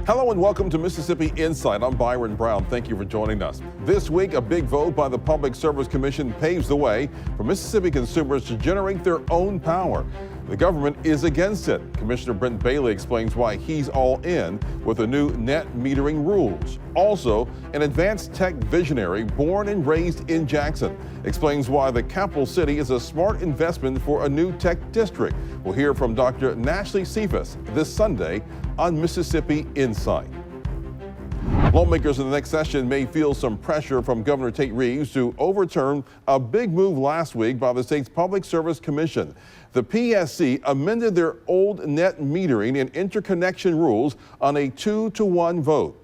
Hello and welcome to Mississippi Insight. I'm Byron Brown. Thank you for joining us. This week, a big vote by the Public Service Commission paves the way for Mississippi consumers to generate their own power. The government is against it. Commissioner Brent Bailey explains why he's all in with the new net metering rules. Also, an advanced tech visionary born and raised in Jackson explains why the capital city is a smart investment for a new tech district. We'll hear from Dr. Nashlie Sephus this Sunday on Mississippi Insight. Lawmakers in the next session may feel some pressure from Governor Tate Reeves to overturn a big move last week by the state's Public Service Commission. The PSC amended their old net metering and interconnection rules on a 2-to-1 vote.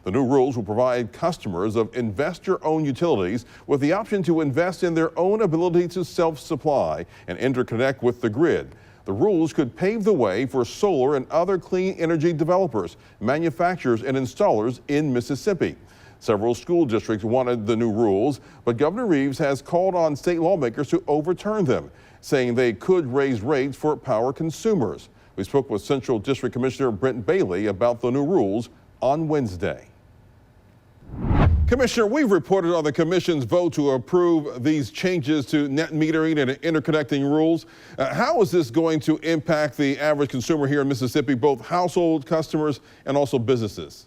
The new rules will provide customers of investor-owned utilities with the option to invest in their own ability to self-supply and interconnect with the grid. The rules could pave the way for solar and other clean energy developers, manufacturers, and installers in Mississippi. Several school districts wanted the new rules, but Governor Reeves has called on state lawmakers to overturn them, saying they could raise rates for power consumers. We spoke with Central District Commissioner Brent Bailey about the new rules on Wednesday. Commissioner, we've reported on the Commission's vote to approve these changes to net metering and interconnecting rules. How is this going to impact the average consumer here in Mississippi, both household customers and also businesses?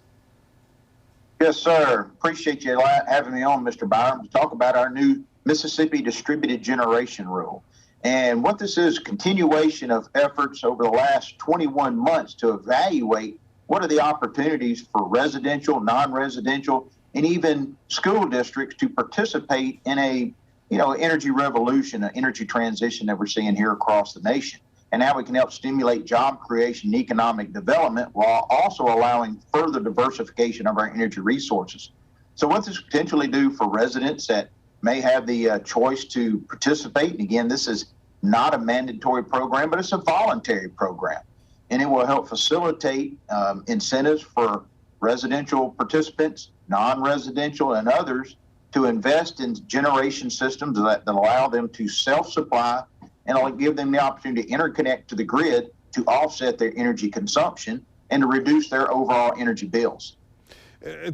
Yes, sir. Appreciate you having me on, Mr. Byron, to talk about our new Mississippi Distributed Generation Rule. And what this is, continuation of efforts over the last 21 months to evaluate what are the opportunities for residential, non-residential, and even school districts to participate in a, energy revolution, an energy transition that we're seeing here across the nation, and how we can help stimulate job creation and economic development while also allowing further diversification of our energy resources. So what this potentially do for residents that may have the choice to participate, and again, this is not a mandatory program, but it's a voluntary program, and it will help facilitate incentives for residential participants, non-residential, and others to invest in generation systems that allow them to self-supply and will give them the opportunity to interconnect to the grid to offset their energy consumption and to reduce their overall energy bills.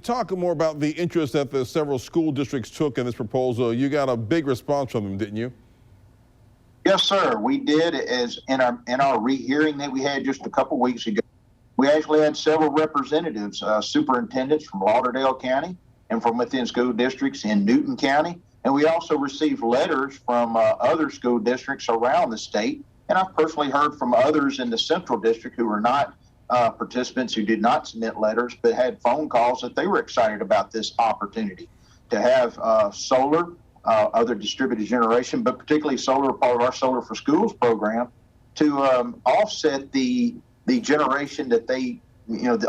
Talk more about the interest that the several school districts took in this proposal. You got a big response from them, didn't you? Yes, sir. We did. As in our rehearing that we had just a couple weeks ago, we actually had several representatives, superintendents from Lauderdale County and from within school districts in Newton County. And we also received letters from other school districts around the state. And I've personally heard from others in the Central District who were not participants, who did not submit letters, but had phone calls that they were excited about this opportunity to have solar, other distributed generation, but particularly solar, part of our Solar for Schools program, to offset the generation that they,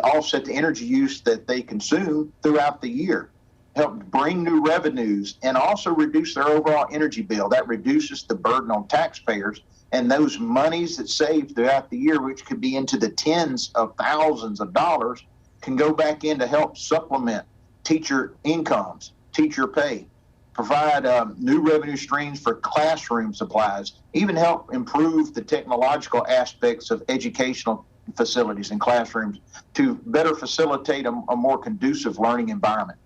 offset the energy use that they consume throughout the year, help bring new revenues, and also reduce their overall energy bill. That reduces the burden on taxpayers, and those monies that saved throughout the year, which could be into the tens of thousands of dollars, can go back in to help supplement teacher incomes, teacher pay, provide new revenue streams for classroom supplies, even help improve the technological aspects of educational facilities and classrooms to better facilitate a more conducive learning environment.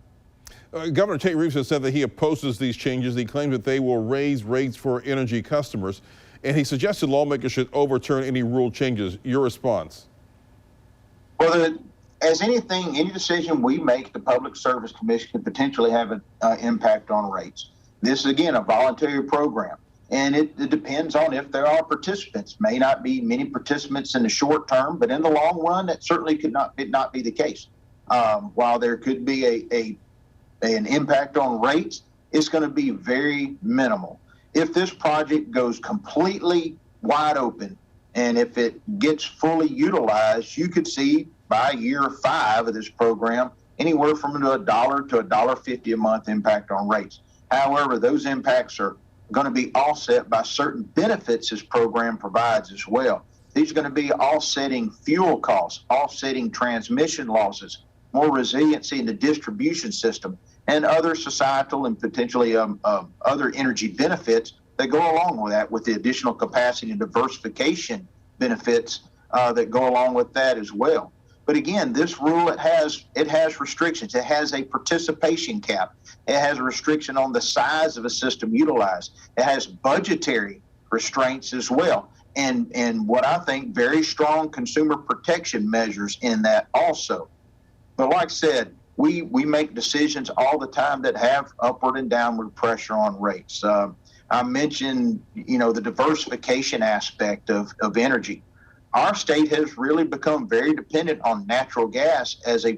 Governor Tate Reeves has said that he opposes these changes. He claims that they will raise rates for energy customers, and he suggested lawmakers should overturn any rule changes. Your response? Well, as anything, any decision we make, the Public Service Commission could potentially have an impact on rates. This is, again, a voluntary program, and it depends on if there are participants. May not be many participants in the short term, but in the long run, that certainly could not be the case. While there could be an impact on rates, it's going to be very minimal. If this project goes completely wide open, and if it gets fully utilized, you could see by year 5 of this program anywhere from $1 to $1.50 a month impact on rates. However, those impacts are going to be offset by certain benefits this program provides as well. These are going to be offsetting fuel costs, offsetting transmission losses, more resiliency in the distribution system, and other societal and potentially other energy benefits that go along with that, with the additional capacity and diversification benefits that go along with that as well. But again, this rule, it has restrictions. It has a participation cap. It has a restriction on the size of a system utilized. It has budgetary restraints as well. And what I think, very strong consumer protection measures in that also. But like I said, we make decisions all the time that have upward and downward pressure on rates. I mentioned, the diversification aspect of energy. Our state has really become very dependent on natural gas as a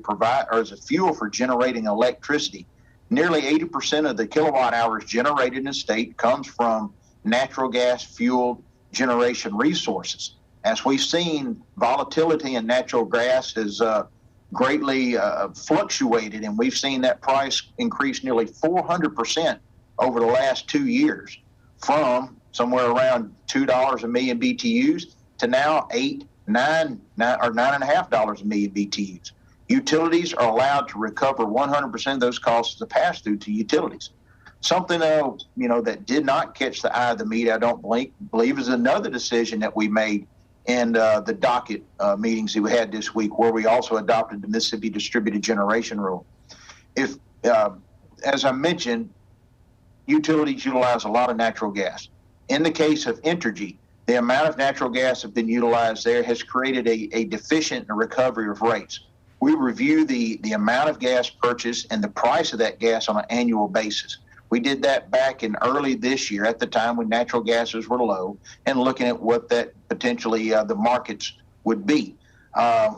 fuel for generating electricity. Nearly 80% of the kilowatt hours generated in the state comes from natural gas fueled generation resources. As we've seen, volatility in natural gas has greatly fluctuated, and we've seen that price increase nearly 400% over the last 2 years, from somewhere around $2 a million BTUs to now $9.5 a million BTUs. Utilities are allowed to recover 100% of those costs as a pass-through to utilities. Something that did not catch the eye of the media, I don't believe, is another decision that we made in the docket meetings that we had this week, where we also adopted the Mississippi Distributed Generation Rule. If, as I mentioned, utilities utilize a lot of natural gas. In the case of Entergy, the amount of natural gas that's been utilized there has created a deficient recovery of rates. We review the amount of gas purchased and the price of that gas on an annual basis. We did that back in early this year, at the time when natural gases were low, and looking at what that potentially the markets would be.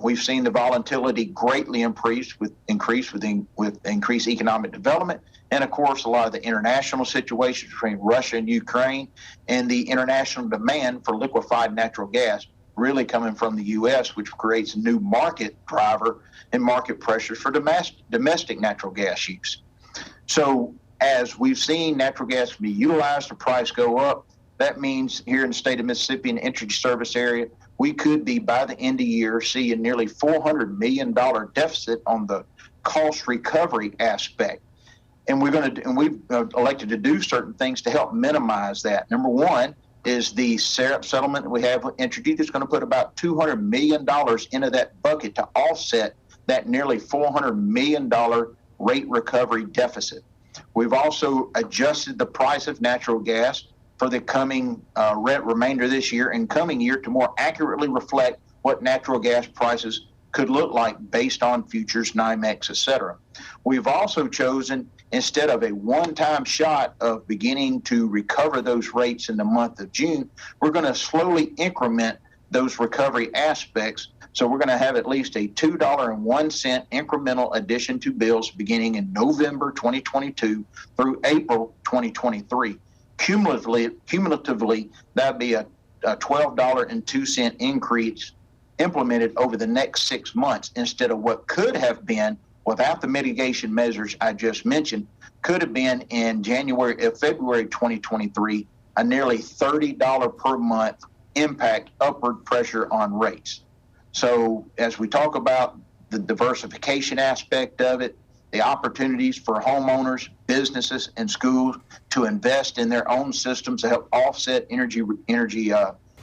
We've seen the volatility greatly increase with increased economic development, and of course a lot of the international situations between Russia and Ukraine, and the international demand for liquefied natural gas really coming from the U.S., which creates a new market driver and market pressures for domestic natural gas use. So as we've seen natural gas be utilized, the price go up. That means here in the state of Mississippi, in the Entergy service area, we could be, by the end of the year, see a nearly $400 million deficit on the cost recovery aspect. And we've elected to do certain things to help minimize that. Number one is the SARP settlement that we have with Entergy that's going to put about $200 million into that bucket to offset that nearly $400 million rate recovery deficit. We've also adjusted the price of natural gas for the coming remainder of this year and coming year to more accurately reflect what natural gas prices could look like based on futures, NYMEX, et cetera. We've also chosen, instead of a one-time shot of beginning to recover those rates in the month of June, we're going to slowly increment those recovery aspects. So we're going to have at least a $2.01 incremental addition to bills beginning in November 2022 through April 2023. Cumulatively, that'd be a $12.02 increase implemented over the next 6 months, instead of what could have been, without the mitigation measures I just mentioned, could have been in February 2023, a nearly $30 per month impact upward pressure on rates. So as we talk about the diversification aspect of it, the opportunities for homeowners, businesses, and schools to invest in their own systems to help offset energy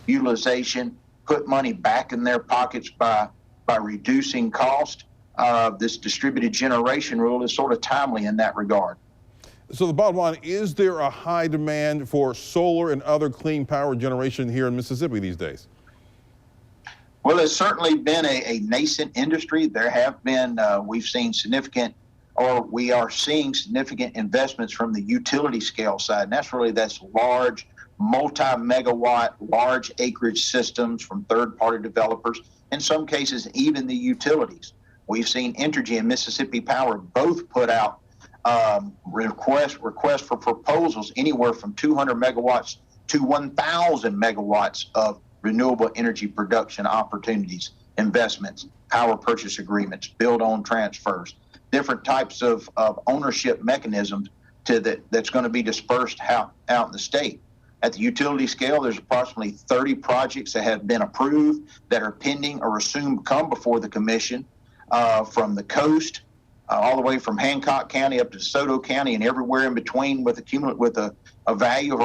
utilization, put money back in their pockets by reducing cost. This distributed generation rule is sort of timely in that regard. So the bottom line, is there a high demand for solar and other clean power generation here in Mississippi these days? Well, it's certainly been a nascent industry. There have been, we are seeing significant investments from the utility scale side. And that's large, multi-megawatt, large acreage systems from third-party developers, in some cases, even the utilities. We've seen Entergy and Mississippi Power both put out requests for proposals anywhere from 200 megawatts to 1,000 megawatts of renewable energy production opportunities, investments, power purchase agreements, build-own transfers, different types of ownership mechanisms that's going to be dispersed out in the state. At the utility scale, there's approximately 30 projects that have been approved that are pending or assumed come before the commission, from the coast all the way from Hancock County up to DeSoto County and everywhere in between, with a value of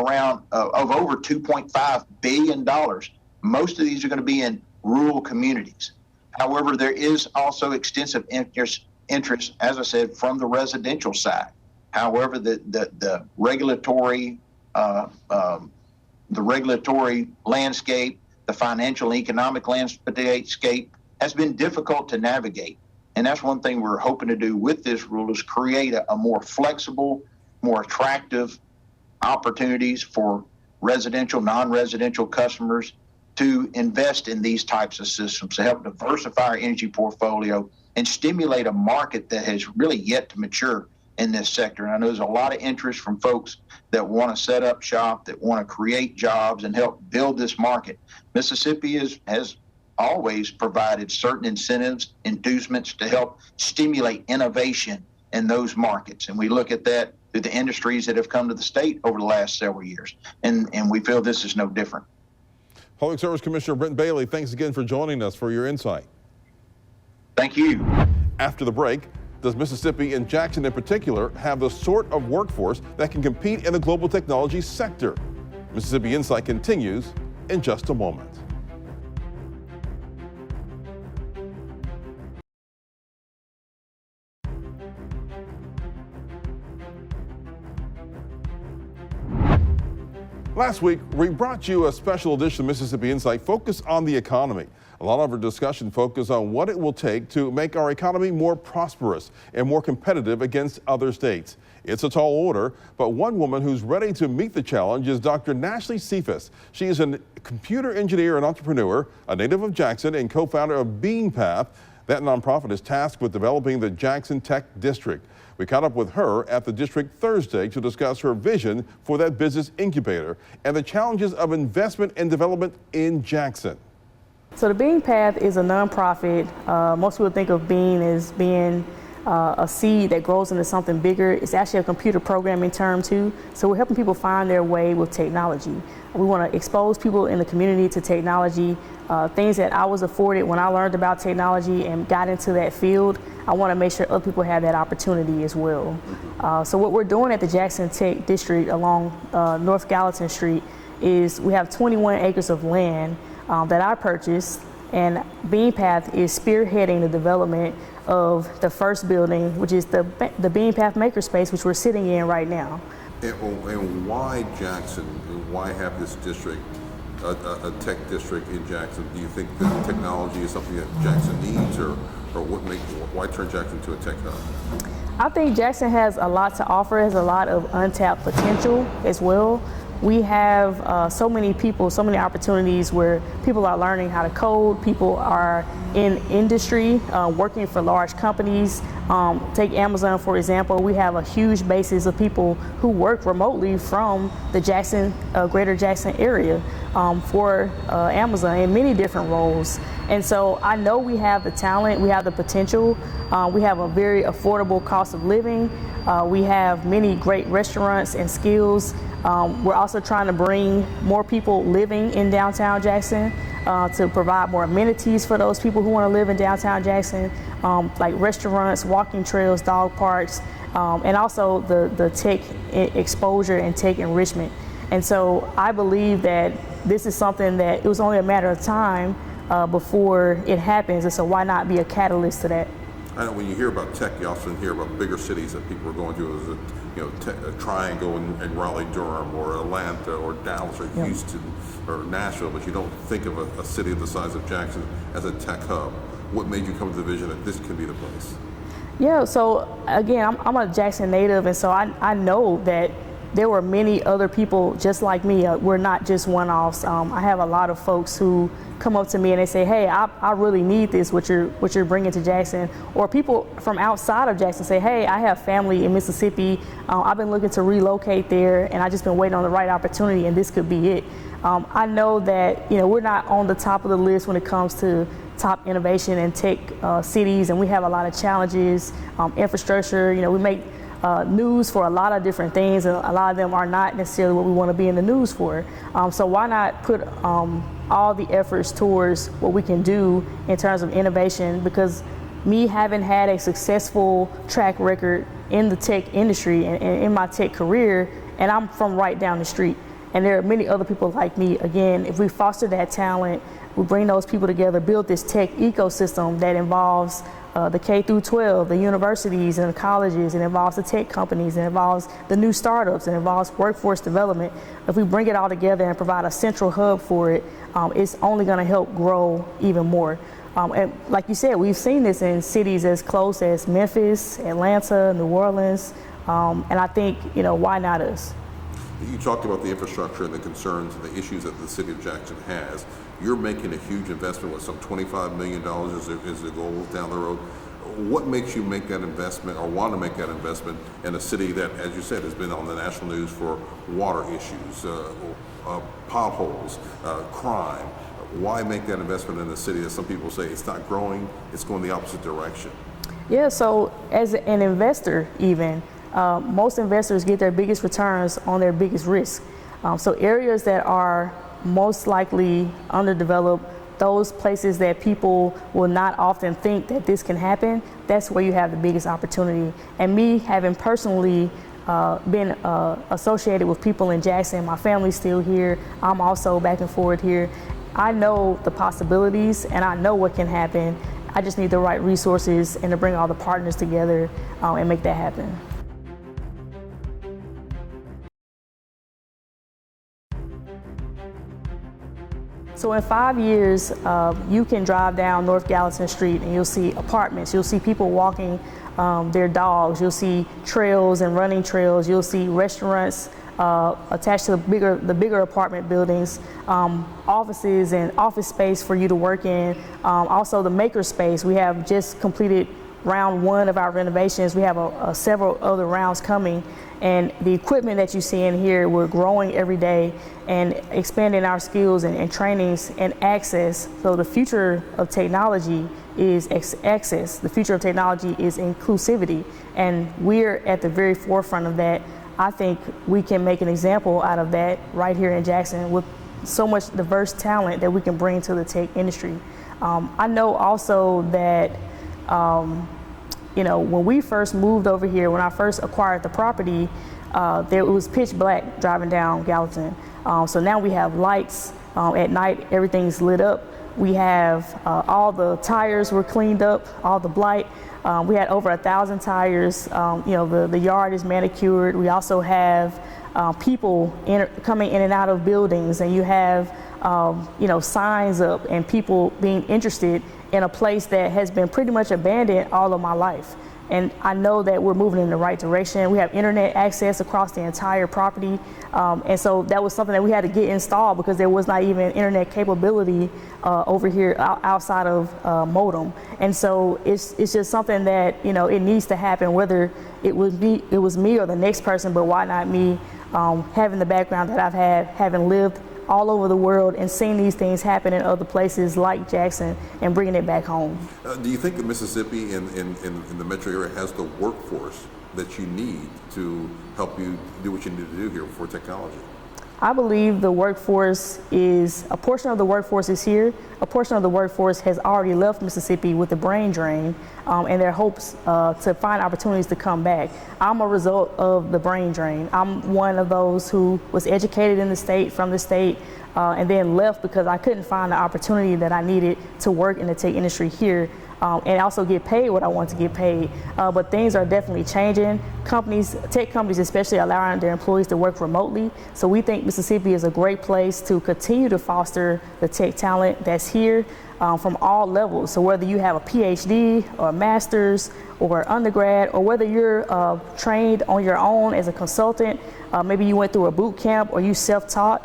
over $2.5 billion. Most of these are going to be in rural communities. However, there is also extensive interest, as I said, from the residential side. However, the regulatory landscape, the financial and economic landscape has been difficult to navigate. And that's one thing we're hoping to do with this rule is create a more flexible, more attractive opportunities for residential, non-residential customers to invest in these types of systems to help diversify our energy portfolio and stimulate a market that has really yet to mature in this sector. And I know there's a lot of interest from folks that want to set up shop, that want to create jobs and help build this market. Mississippi has always provided certain incentives, inducements to help stimulate innovation in those markets. And we look at that through the industries that have come to the state over the last several years. And we feel this is no different. Public Service Commissioner Brent Bailey, thanks again for joining us for your insight. Thank you. After the break, does Mississippi and Jackson in particular have the sort of workforce that can compete in the global technology sector? Mississippi Insight continues in just a moment. Last week, we brought you a special edition of Mississippi Insight focused on the economy. A lot of our discussion focused on what it will take to make our economy more prosperous and more competitive against other states. It's a tall order, but one woman who's ready to meet the challenge is Dr. Nashlie Sephus. She is a computer engineer and entrepreneur, a native of Jackson and co-founder of BeanPath. That nonprofit is tasked with developing the Jackson Tech District. We caught up with her at the district Thursday to discuss her vision for that business incubator and the challenges of investment and development in Jackson. So the BeanPath is a nonprofit. Most people think of Bean as being a seed that grows into something bigger. It's actually a computer programming term too. So we're helping people find their way with technology. We want to expose people in the community to technology, things that I was afforded when I learned about technology and got into that field. I want to make sure other people have that opportunity as well. So what we're doing at the Jackson Tech District along North Gallatin Street is we have 21 acres of land that I purchased, and BeanPath is spearheading the development of the first building, which is the BeanPath Makerspace, which we're sitting in right now. And why Jackson? Why have this district, a tech district in Jackson? Do you think that technology is something that Jackson needs, or why turn Jackson to a tech hub? I think Jackson has a lot to offer, has a lot of untapped potential as well. We have so many people, so many opportunities where people are learning how to code, people are in industry, working for large companies. Take Amazon, for example. We have a huge basis of people who work remotely from the Jackson, greater Jackson area for Amazon in many different roles. And so I know we have the talent, we have the potential, we have a very affordable cost of living, we have many great restaurants and skills. We're also trying to bring more people living in downtown Jackson to provide more amenities for those people who want to live in downtown Jackson, like restaurants, walking trails, dog parks, and also the tech exposure and tech enrichment. And so I believe that this is something that it was only a matter of time before it happens, and so why not be a catalyst to that? I know when you hear about tech, you often hear about bigger cities that people are going to, as a Triangle in Raleigh-Durham, or Atlanta, or Dallas, or Houston, or Nashville, but you don't think of a city of the size of Jackson as a tech hub. What made you come to the vision that this could be the place? Yeah, so again, I'm a Jackson native, and so I know that there were many other people just like me. We're not just one-offs. I have a lot of folks who come up to me and they say, hey, I really need this, what you're bringing to Jackson. Or people from outside of Jackson say, hey, I have family in Mississippi. I've been looking to relocate there, and I've just been waiting on the right opportunity, and this could be it. I know that we're not on the top of the list when it comes to top innovation and tech cities, and we have a lot of challenges, infrastructure. We make news for a lot of different things, and a lot of them are not necessarily what we want to be in the news for. So why not put all the efforts towards what we can do in terms of innovation? Because me having had a successful track record in the tech industry and in my tech career, and I'm from right down the street. And there are many other people like me. Again, if we foster that talent, we bring those people together, build this tech ecosystem that involves the K through 12, the universities and the colleges, it involves the tech companies, it involves the new startups, it involves workforce development. If we bring it all together and provide a central hub for it, it's only going to help grow even more. And like you said, we've seen this in cities as close as Memphis, Atlanta, New Orleans, and I think, why not us? You talked about the infrastructure and the concerns and the issues that the city of Jackson has. You're making a huge investment with some $25 million is the goal down the road. What makes you make that investment or want to make that investment in a city that, as you said, has been on the national news for water issues, potholes, crime? Why make that investment in a city that some people say it's not growing, it's going the opposite direction? Yeah, so as an investor even, most investors get their biggest returns on their biggest risk. So areas that are most likely underdeveloped, those places that people will not often think that this can happen, that's where you have the biggest opportunity. And me having personally been associated with people in Jackson, my family's still here, I'm also back and forth here. I know the possibilities and I know what can happen. I just need the right resources and to bring all the partners together and make that happen. So in 5 years, you can drive down North Gallatin Street and you'll see apartments, you'll see people walking their dogs, you'll see trails and running trails, you'll see restaurants attached to the bigger apartment buildings, offices and office space for you to work in, also the maker space. We have just completed round 1 of our renovations. We have several other rounds coming. And the equipment that you see in here, we're growing every day and expanding our skills and trainings and access. So the future of technology is access. The future of technology is inclusivity. And we're at the very forefront of that. I think we can make an example out of that right here in Jackson with so much diverse talent that we can bring to the tech industry. I know also that when we first moved over here, when I first acquired the property, it was pitch black driving down Gallatin. So now we have lights at night, everything's lit up. We have all the tires were cleaned up, all the blight. We had over 1,000 tires. The yard is manicured. We also have people coming in and out of buildings, and you have signs up and people being interested in a place that has been pretty much abandoned all of my life. And I know that we're moving in the right direction. We have internet access across the entire property. And so that was something that we had to get installed because there was not even internet capability over here outside of modem. And so it's just something that, it needs to happen, whether it was me or the next person, but why not me, having the background that I've had, having lived all over the world and seeing these things happen in other places like Jackson and bringing it back home. Do you think that Mississippi in the metro area has the workforce that you need to help you do what you need to do here for technology? I believe the workforce a portion of the workforce is here. A portion of the workforce has already left Mississippi with the brain drain and their hopes to find opportunities to come back. I'm a result of the brain drain. I'm one of those who was educated in the state, from the state, and then left because I couldn't find the opportunity that I needed to work in the tech industry here. And also get paid what I want to get paid. But things are definitely changing. Tech companies especially, allowing their employees to work remotely. So we think Mississippi is a great place to continue to foster the tech talent that's here from all levels. So whether you have a PhD or a master's or undergrad, or whether you're trained on your own as a consultant, maybe you went through a boot camp or you self-taught,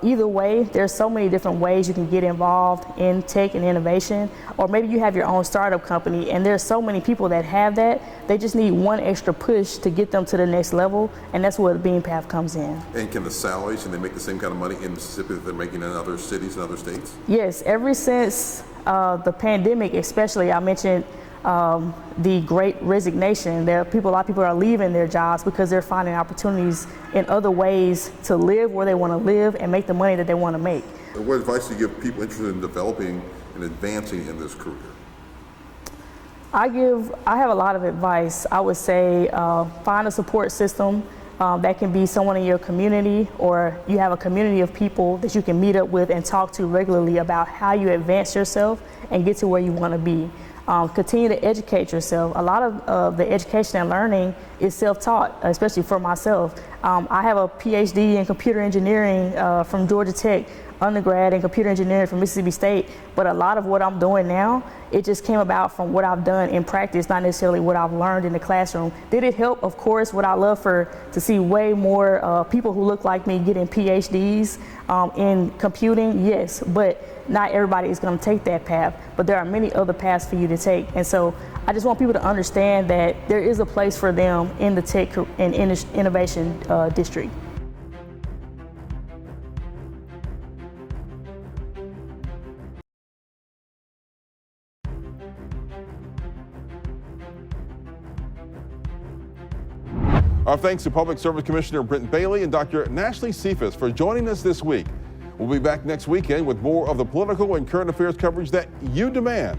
either way, there's so many different ways you can get involved in tech and innovation. Or maybe you have your own startup company, and there's so many people that have that. They just need one extra push to get them to the next level, and that's where the Beam Path comes in. And can the salaries, and they make the same kind of money in Mississippi that they're making in other cities and other states? Yes, ever since the pandemic, especially, I mentioned the great resignation. A lot of people are leaving their jobs because they're finding opportunities in other ways to live where they want to live and make the money that they want to make. What advice do you give people interested in developing and advancing in this career? I have a lot of advice. I would say find a support system. That can be someone in your community, or you have a community of people that you can meet up with and talk to regularly about how you advance yourself and get to where you want to be. Continue to educate yourself. A lot of the education and learning is self-taught, especially for myself. I have a PhD in computer engineering from Georgia Tech, undergrad in computer engineering from Mississippi State, but a lot of what I'm doing now, it just came about from what I've done in practice, not necessarily what I've learned in the classroom. Did it help? Of course. Would I love to see way more people who look like me getting PhDs in computing? Yes, but not everybody is going to take that path, but there are many other paths for you to take. And so I just want people to understand that there is a place for them in the tech and innovation district. Our thanks to Public Service Commissioner Brent Bailey and Dr. Nashlie Sephus for joining us this week. We'll be back next weekend with more of the political and current affairs coverage that you demand.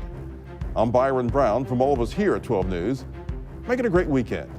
I'm Byron Brown. From all of us here at 12 News, make it a great weekend.